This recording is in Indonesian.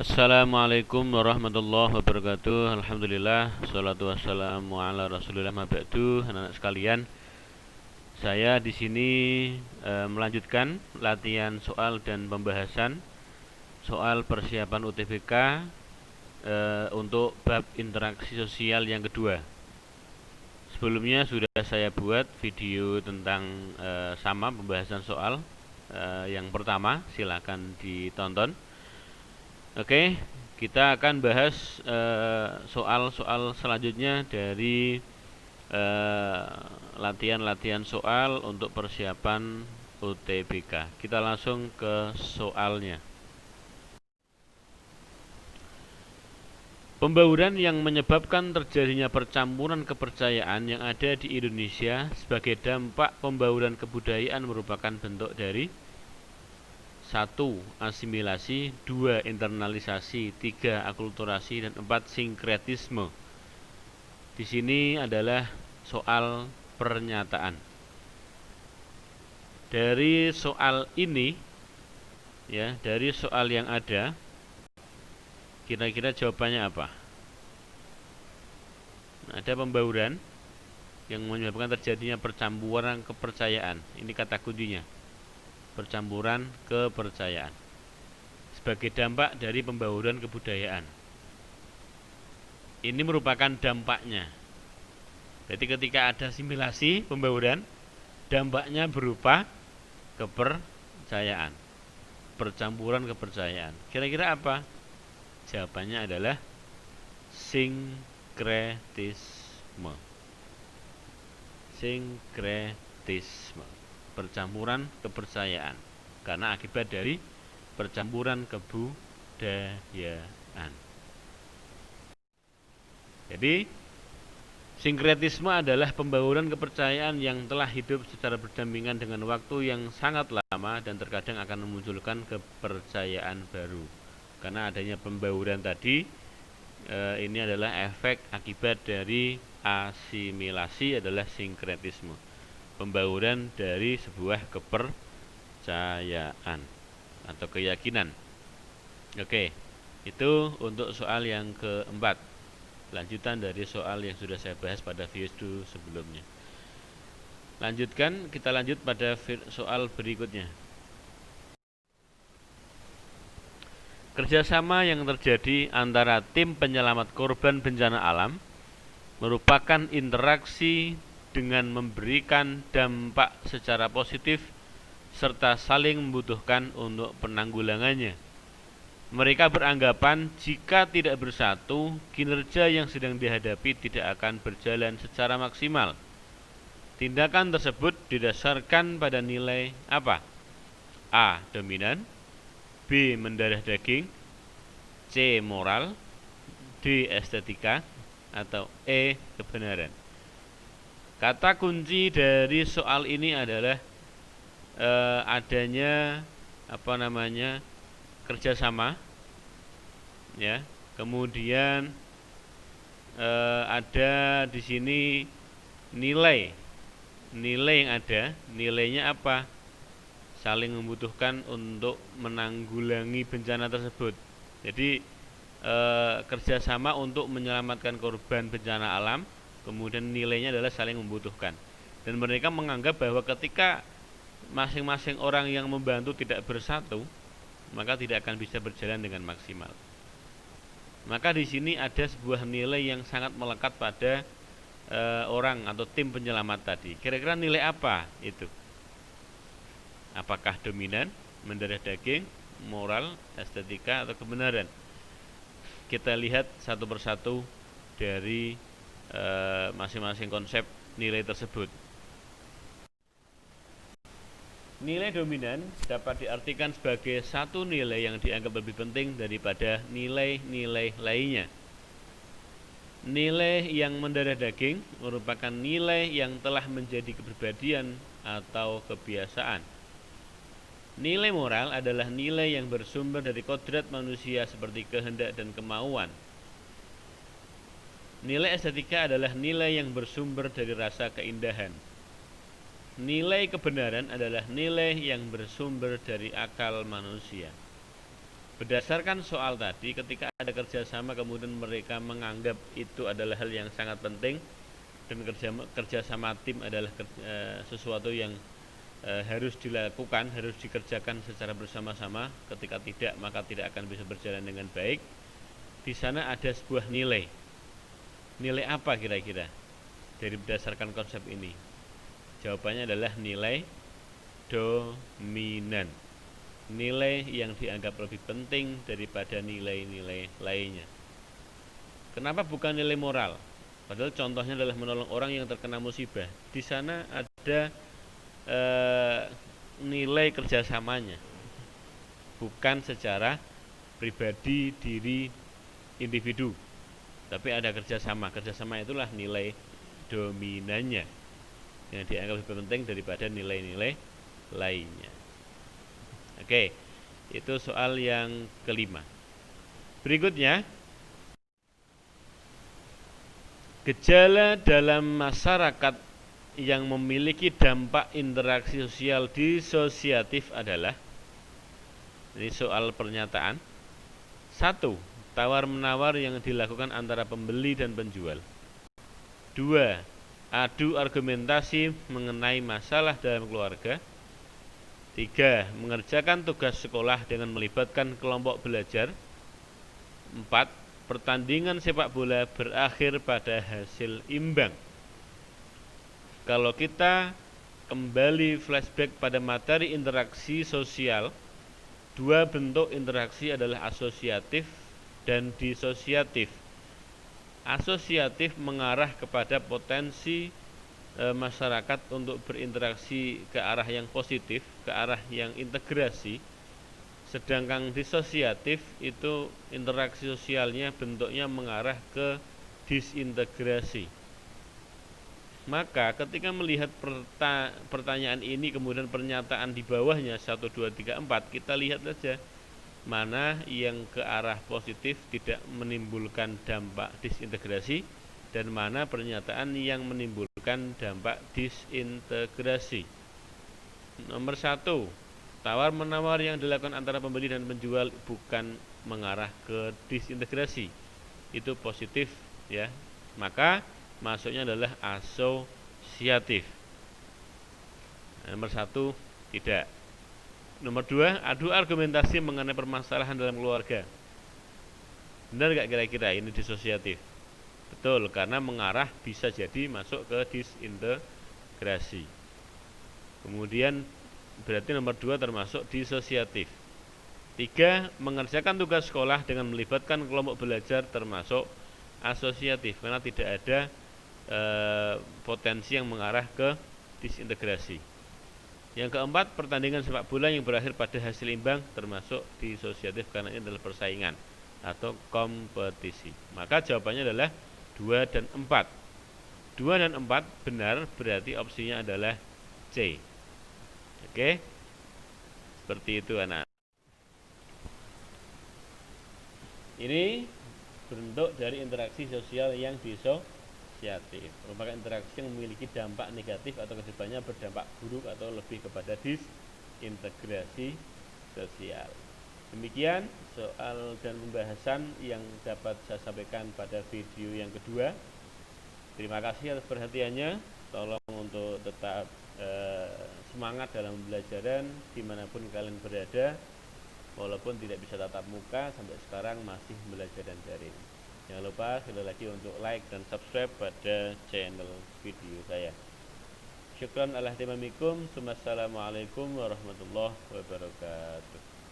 Assalamualaikum warahmatullahi wabarakatuh. Alhamdulillah, salatu wassalamu ala Rasulillah ma ba'du. Anak-anak sekalian, saya di sini melanjutkan latihan soal dan pembahasan soal persiapan UTBK untuk bab interaksi sosial yang kedua. Sebelumnya sudah saya buat video tentang sama pembahasan soal yang pertama, silakan ditonton. Oke, kita akan bahas soal-soal selanjutnya dari latihan-latihan soal untuk persiapan UTBK. Kita langsung ke soalnya. Pembauran yang menyebabkan terjadinya percampuran kepercayaan yang ada di Indonesia sebagai dampak pembauran kebudayaan merupakan bentuk dari 1. Asimilasi, 2. Internalisasi, 3. Akulturasi, dan 4. Sinkretisme. Di sini adalah soal pernyataan. Dari soal ini, ya, dari soal yang ada, kira-kira jawabannya apa? Ada pembauran yang menyebabkan terjadinya percampuran kepercayaan. Ini kata kuncinya. Percampuran kepercayaan sebagai dampak dari pembauran kebudayaan. Ini merupakan dampaknya. Jadi ketika ada asimilasi pembauran, dampaknya berupa kepercayaan, percampuran kepercayaan. Kira-kira apa? Jawabannya adalah sinkretisme. Sinkretisme, percampuran kepercayaan karena akibat dari percampuran kebudayaan. Jadi sinkretisme adalah pembauran kepercayaan yang telah hidup secara berdampingan dengan waktu yang sangat lama dan terkadang akan memunculkan kepercayaan baru. Karena adanya pembauran tadi, ini adalah efek akibat dari asimilasi adalah sinkretisme, pembauran dari sebuah kepercayaan atau keyakinan. Oke, itu untuk soal yang keempat, lanjutan dari soal yang sudah saya bahas pada video sebelumnya. Kita lanjut pada soal berikutnya. Kerjasama yang terjadi antara tim penyelamat korban bencana alam merupakan interaksi dengan memberikan dampak secara positif serta saling membutuhkan untuk penanggulangannya. Mereka beranggapan jika tidak bersatu, kinerja yang sedang dihadapi tidak akan berjalan secara maksimal. Tindakan tersebut didasarkan pada nilai apa? A. Dominan, B. Mendarah daging, C. Moral, D. Estetika, atau E. Kebenaran. Kata kunci dari soal ini adalah adanya kerjasama, ya. Kemudian ada di sini nilai yang ada, nilainya apa? Saling membutuhkan untuk menanggulangi bencana tersebut. Jadi kerjasama untuk menyelamatkan korban bencana alam, kemudian nilainya adalah saling membutuhkan. Dan mereka menganggap bahwa ketika masing-masing orang yang membantu tidak bersatu, maka tidak akan bisa berjalan dengan maksimal. Maka di sini ada sebuah nilai yang sangat melekat pada orang atau tim penyelamat tadi. Kira-kira nilai apa itu? Apakah dominan, mendarah daging, moral, estetika, atau kebenaran? Kita lihat satu persatu dari masing-masing konsep nilai tersebut. Nilai dominan dapat diartikan sebagai satu nilai yang dianggap lebih penting daripada nilai-nilai lainnya. Nilai yang mendarah daging merupakan nilai yang telah menjadi kepribadian atau kebiasaan. Nilai moral adalah nilai yang bersumber dari kodrat manusia seperti kehendak dan kemauan. Nilai estetika adalah nilai yang bersumber dari rasa keindahan. Nilai kebenaran adalah nilai yang bersumber dari akal manusia. Berdasarkan soal tadi, ketika ada kerjasama kemudian mereka menganggap itu adalah hal yang sangat penting dan kerjasama tim adalah sesuatu yang harus dilakukan, harus dikerjakan secara bersama-sama. Ketika tidak, maka tidak akan bisa berjalan dengan baik. Di sana ada sebuah nilai. Nilai apa kira-kira dari berdasarkan konsep ini? Jawabannya adalah nilai dominan. Nilai yang dianggap lebih penting daripada nilai-nilai lainnya. Kenapa bukan nilai moral? Padahal contohnya adalah menolong orang yang terkena musibah. Di sana ada nilai kerjasamanya, bukan secara pribadi diri individu, tapi ada kerjasama. Kerjasama itulah nilai dominannya yang dianggap lebih penting daripada nilai-nilai lainnya. Oke, itu soal yang kelima. Berikutnya, gejala dalam masyarakat yang memiliki dampak interaksi sosial disosiatif adalah, ini soal pernyataan. 1. Tawar-menawar yang dilakukan antara pembeli dan penjual. 2. Adu argumentasi mengenai masalah dalam keluarga. 3. Mengerjakan tugas sekolah dengan melibatkan kelompok belajar. 4. Pertandingan sepak bola berakhir pada hasil imbang. Kalau kita kembali flashback pada materi interaksi sosial, dua bentuk interaksi adalah asosiatif dan disosiatif. Asosiatif mengarah kepada potensi masyarakat untuk berinteraksi ke arah yang positif, ke arah yang integrasi. Sedangkan disosiatif itu interaksi sosialnya bentuknya mengarah ke disintegrasi. Maka ketika melihat pertanyaan ini kemudian pernyataan di bawahnya 1, 2, 3, 4, kita lihat saja mana yang ke arah positif tidak menimbulkan dampak disintegrasi dan mana pernyataan yang menimbulkan dampak disintegrasi. Nomor 1, tawar-menawar yang dilakukan antara pembeli dan penjual bukan mengarah ke disintegrasi. Itu positif ya. Maka masuknya adalah asosiatif. Nomor 1 tidak. Nomor 2, adu argumentasi mengenai permasalahan dalam keluarga. Benar gak kira-kira ini disosiatif? Betul, karena mengarah bisa jadi masuk ke disintegrasi. Kemudian berarti nomor 2 termasuk disosiatif. 3, mengerjakan tugas sekolah dengan melibatkan kelompok belajar termasuk asosiatif, karena tidak ada potensi yang mengarah ke disintegrasi. Yang keempat, pertandingan sepak bola yang berakhir pada hasil imbang termasuk disosiatif karena ini adalah persaingan atau kompetisi. Maka jawabannya adalah 2 dan 4. 2 dan 4 benar, berarti opsinya adalah C. Oke? Seperti itu anak. Ini bentuk dari interaksi sosial yang disosiatif, merupakan interaksi yang memiliki dampak negatif atau kedepannya berdampak buruk atau lebih kepada disintegrasi sosial. Demikian soal dan pembahasan yang dapat saya sampaikan pada video yang kedua. Terima kasih atas perhatiannya. Tolong untuk tetap semangat dalam pembelajaran dimanapun kalian berada. Walaupun tidak bisa tatap muka, sampai sekarang masih belajar dan daring. Jangan lupa sekali lagi untuk like dan subscribe pada channel video saya. Syukran ala ihtimamikum. Wassalamualaikum warahmatullahi wabarakatuh.